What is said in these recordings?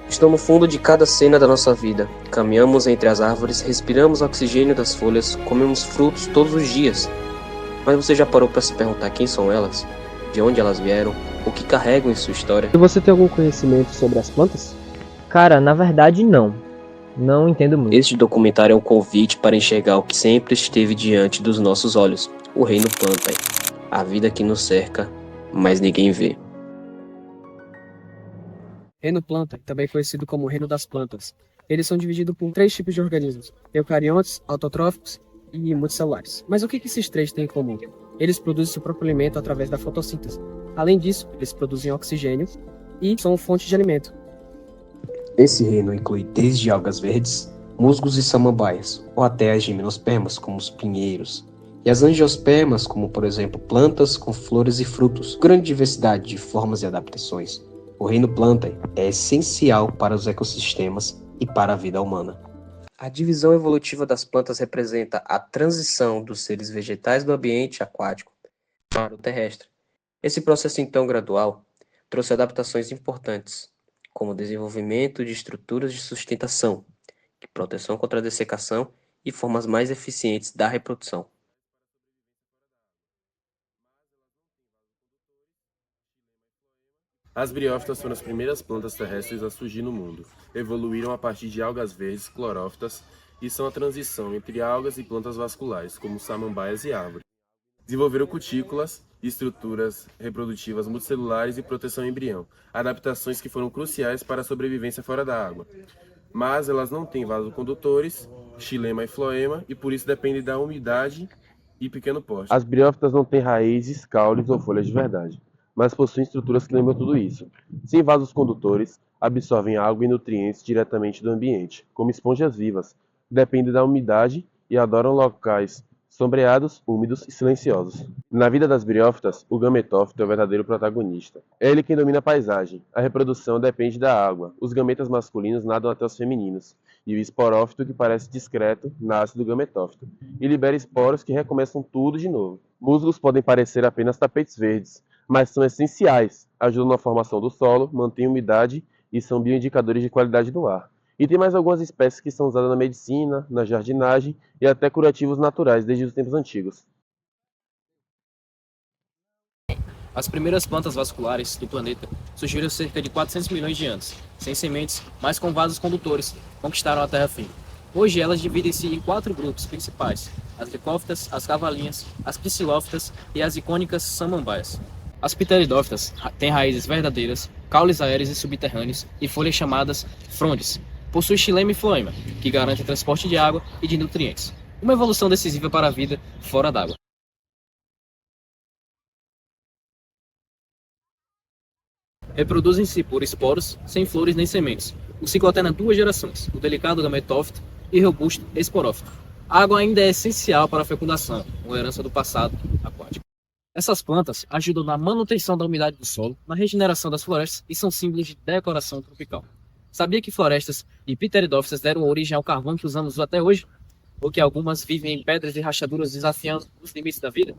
Estão no fundo de cada cena da nossa vida. Caminhamos entre as árvores, respiramos o oxigênio das folhas, comemos frutos todos os dias. Mas você já parou para se perguntar quem são elas? De onde elas vieram? O que carregam em sua história? E você tem algum conhecimento sobre as plantas? Cara, na verdade não. Não entendo muito. Este documentário é um convite para enxergar o que sempre esteve diante dos nossos olhos. O reino Plantae. A vida que nos cerca, mas ninguém vê. Reino Plantae, também conhecido como Reino das Plantas. Eles são divididos por 3 tipos de organismos: eucariontes, autotróficos e multicelulares. Mas o que esses 3 têm em comum? Eles produzem seu próprio alimento através da fotossíntese. Além disso, eles produzem oxigênio e são fonte de alimento. Esse reino inclui desde algas verdes, musgos e samambaias, ou até as gimnospermas, como os pinheiros, e as angiospermas, como por exemplo plantas com flores e frutos. Grande diversidade de formas e adaptações. O reino Plantae é essencial para os ecossistemas e para a vida humana. A divisão evolutiva das plantas representa a transição dos seres vegetais do ambiente aquático para o terrestre. Esse processo então gradual trouxe adaptações importantes, como o desenvolvimento de estruturas de sustentação, proteção contra a dessecação e formas mais eficientes da reprodução. As briófitas foram as primeiras plantas terrestres a surgir no mundo. Evoluíram a partir de algas verdes clorófitas e são a transição entre algas e plantas vasculares, como samambaias e árvores. Desenvolveram cutículas, estruturas reprodutivas multicelulares e proteção ao embrião, adaptações que foram cruciais para a sobrevivência fora da água. Mas elas não têm vasocondutores, xilema e floema, e por isso dependem da umidade e pequeno porte. As briófitas não têm raízes, caules ou folhas de verdade, mas possuem estruturas que lembram tudo isso. Sem vasos condutores, absorvem água e nutrientes diretamente do ambiente, como esponjas vivas, dependem da umidade e adoram locais sombreados, úmidos e silenciosos. Na vida das briófitas, o gametófito é o verdadeiro protagonista. É ele quem domina a paisagem. A reprodução depende da água. Os gametas masculinos nadam até os femininos, e o esporófito, que parece discreto, nasce do gametófito e libera esporos que recomeçam tudo de novo. Musgos podem parecer apenas tapetes verdes, mas são essenciais, ajudam na formação do solo, mantêm umidade e são bioindicadores de qualidade do ar. E tem mais algumas espécies que são usadas na medicina, na jardinagem e até curativos naturais desde os tempos antigos. As primeiras plantas vasculares do planeta surgiram cerca de 400 milhões de anos, sem sementes, mas com vasos condutores, conquistaram a terra firme. Hoje elas dividem-se em 4 grupos principais: as licófitas, as cavalinhas, as psilófitas e as icônicas samambaias. As pteridófitas têm raízes verdadeiras, caules aéreos e subterrâneos e folhas chamadas frondes. Possui xilema e floema, que garante o transporte de água e de nutrientes. Uma evolução decisiva para a vida fora d'água. Reproduzem-se por esporos, sem flores nem sementes. O ciclo alterna 2 gerações, o delicado gametófito e o robusto esporófito. A água ainda é essencial para a fecundação, uma herança do passado aquático. Essas plantas ajudam na manutenção da umidade do solo, na regeneração das florestas e são símbolos de decoração tropical. Sabia que florestas e pteridófitas deram origem ao carvão que usamos até hoje? Ou que algumas vivem em pedras e rachaduras desafiando os limites da vida?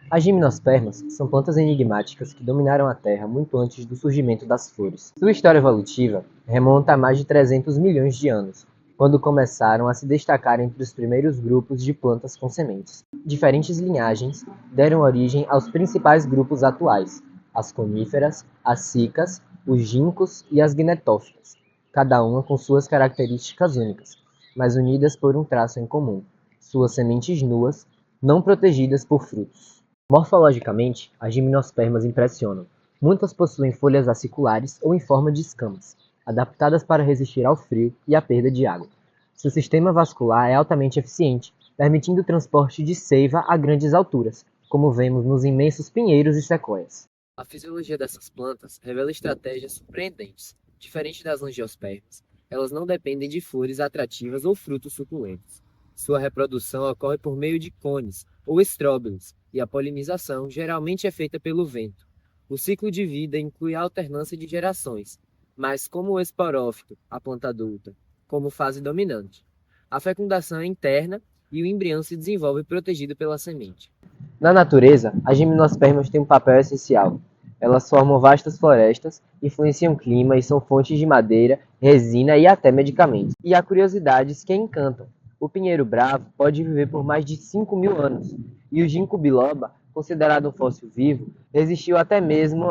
As gimnospermas são plantas enigmáticas que dominaram a Terra muito antes do surgimento das flores. Sua história evolutiva remonta a mais de 300 milhões de anos, quando começaram a se destacar entre os primeiros grupos de plantas com sementes. Diferentes linhagens deram origem aos principais grupos atuais: as coníferas, as cicas, os ginkgos e as gnetófitas, cada uma com suas características únicas, mas unidas por um traço em comum: suas sementes nuas, não protegidas por frutos. Morfologicamente, as gimnospermas impressionam. Muitas possuem folhas aciculares ou em forma de escamas, adaptadas para resistir ao frio e à perda de água. Seu sistema vascular é altamente eficiente, permitindo o transporte de seiva a grandes alturas, como vemos nos imensos pinheiros e sequoias. A fisiologia dessas plantas revela estratégias surpreendentes. Diferente das angiospermas, elas não dependem de flores atrativas ou frutos suculentos. Sua reprodução ocorre por meio de cones ou estróbilos, e a polinização geralmente é feita pelo vento. O ciclo de vida inclui a alternância de gerações, mas como o esporófito, a planta adulta, como fase dominante. A fecundação é interna e o embrião se desenvolve protegido pela semente. Na natureza, as gimnospermas têm um papel essencial. Elas formam vastas florestas, influenciam o clima e são fontes de madeira, resina e até medicamentos. E há curiosidades que encantam. O pinheiro bravo pode viver por mais de 5.000 anos, e o ginkgo biloba, considerado um fóssil vivo, resistiu até mesmo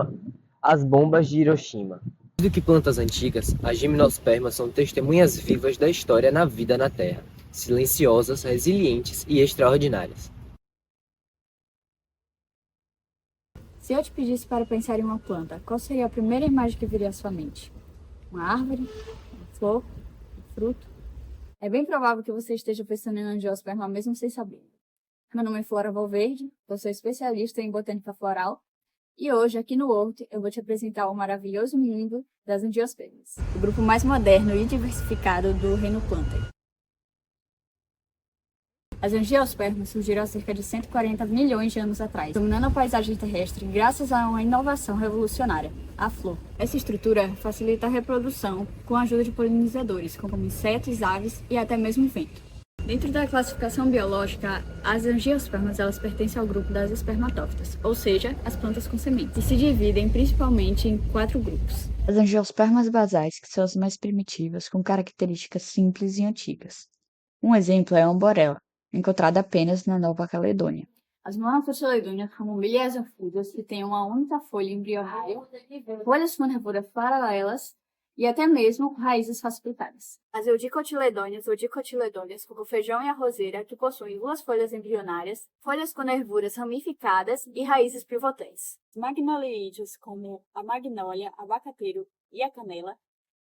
às bombas de Hiroshima. Mais do que plantas antigas, as gimnospermas são testemunhas vivas da história na vida na Terra, silenciosas, resilientes e extraordinárias. Se eu te pedisse para pensar em uma planta, qual seria a primeira imagem que viria à sua mente? Uma árvore? Uma flor? Um fruto? É bem provável que você esteja pensando em angiosperma mesmo sem saber. Meu nome é Flora Valverde, eu sou especialista em botânica floral e hoje, aqui no Horto, eu vou te apresentar o maravilhoso mundo das angiospermas, o grupo mais moderno e diversificado do reino Plantae. As angiospermas surgiram há cerca de 140 milhões de anos atrás, dominando a paisagem terrestre graças a uma inovação revolucionária, a flor. Essa estrutura facilita a reprodução com a ajuda de polinizadores, como insetos, aves e até mesmo vento. Dentro da classificação biológica, as angiospermas elas pertencem ao grupo das espermatófitas, ou seja, as plantas com sementes, e se dividem principalmente em 4 grupos. As angiospermas basais, que são as mais primitivas, com características simples e antigas. Um exemplo é a Amborella, encontrada apenas na Nova Caledônia. As monocotiledôneas, como milhas anfúdeas, que têm uma única folha embrionária, folhas com nervuras paralelas e até mesmo raízes facilitadas. As eudicotiledôneas ou dicotiledôneas, como o feijão e a roseira, que possuem 2 folhas embrionárias, folhas com nervuras ramificadas e raízes pivotantes. As magnoliídeas, como a magnólia, abacateiro e a canela,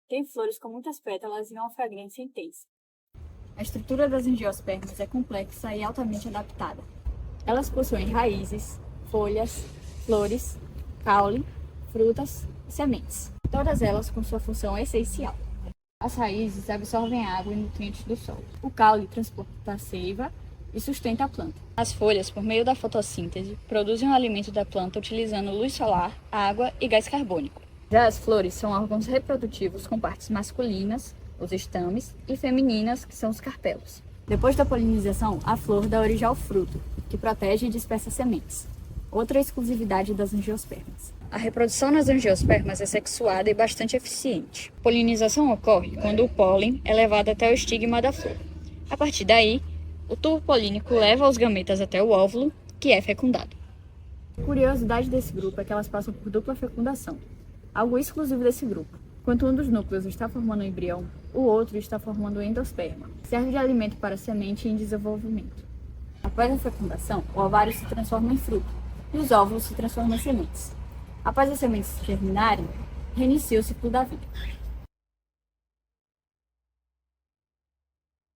têm flores com muitas pétalas e uma fragrância intensa. A estrutura das angiospermas é complexa e altamente adaptada. Elas possuem raízes, folhas, flores, caule, frutas e sementes, todas elas com sua função essencial. As raízes absorvem água e nutrientes do solo. O caule transporta a seiva e sustenta a planta. As folhas, por meio da fotossíntese, produzem o alimento da planta utilizando luz solar, água e gás carbônico. Já as flores são órgãos reprodutivos com partes masculinas, os estames, e femininas, que são os carpelos. Depois da polinização, a flor dá origem ao fruto, que protege e dispersa sementes. Outra exclusividade das angiospermas. A reprodução nas angiospermas é sexuada e bastante eficiente. A polinização ocorre quando o pólen é levado até o estigma da flor. A partir daí, o tubo polínico leva os gametas até o óvulo, que é fecundado. A curiosidade desse grupo é que elas passam por dupla fecundação, algo exclusivo desse grupo. Enquanto um dos núcleos está formando o embrião, o outro está formando o endosperma, que serve de alimento para a semente em desenvolvimento. Após a fecundação, o ovário se transforma em fruto e os óvulos se transformam em sementes. Após as sementes germinarem, reinicia o ciclo da vida.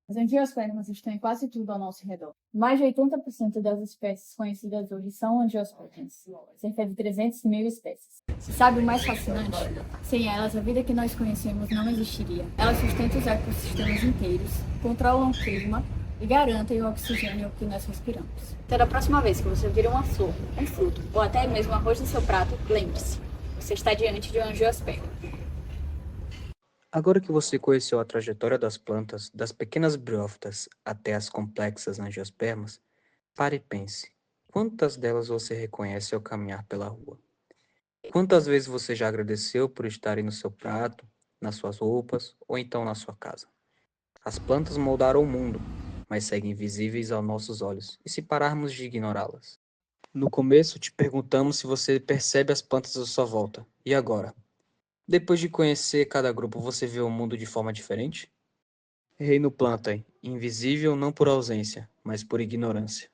As angiospermas estão em quase tudo ao nosso redor. Mais de 80% das espécies conhecidas hoje são angiospermas, cerca de 300 mil espécies. Se sabe o mais fascinante? Sem elas, a vida que nós conhecemos não existiria. Elas sustentam os ecossistemas inteiros, controlam o clima e garantem o oxigênio que nós respiramos. Então, da próxima vez que você vir uma flor, um fruto ou até mesmo arroz no seu prato, lembre-se, você está diante de uma angiosperma. Agora que você conheceu a trajetória das plantas, das pequenas briófitas até as complexas angiospermas, pare e pense. Quantas delas você reconhece ao caminhar pela rua? Quantas vezes você já agradeceu por estarem no seu prato, nas suas roupas ou então na sua casa? As plantas moldaram o mundo, mas seguem invisíveis aos nossos olhos, e se pararmos de ignorá-las? No começo, te perguntamos se você percebe as plantas à sua volta. E agora? Depois de conhecer cada grupo, você vê o mundo de forma diferente? Reino Plantae, invisível não por ausência, mas por ignorância.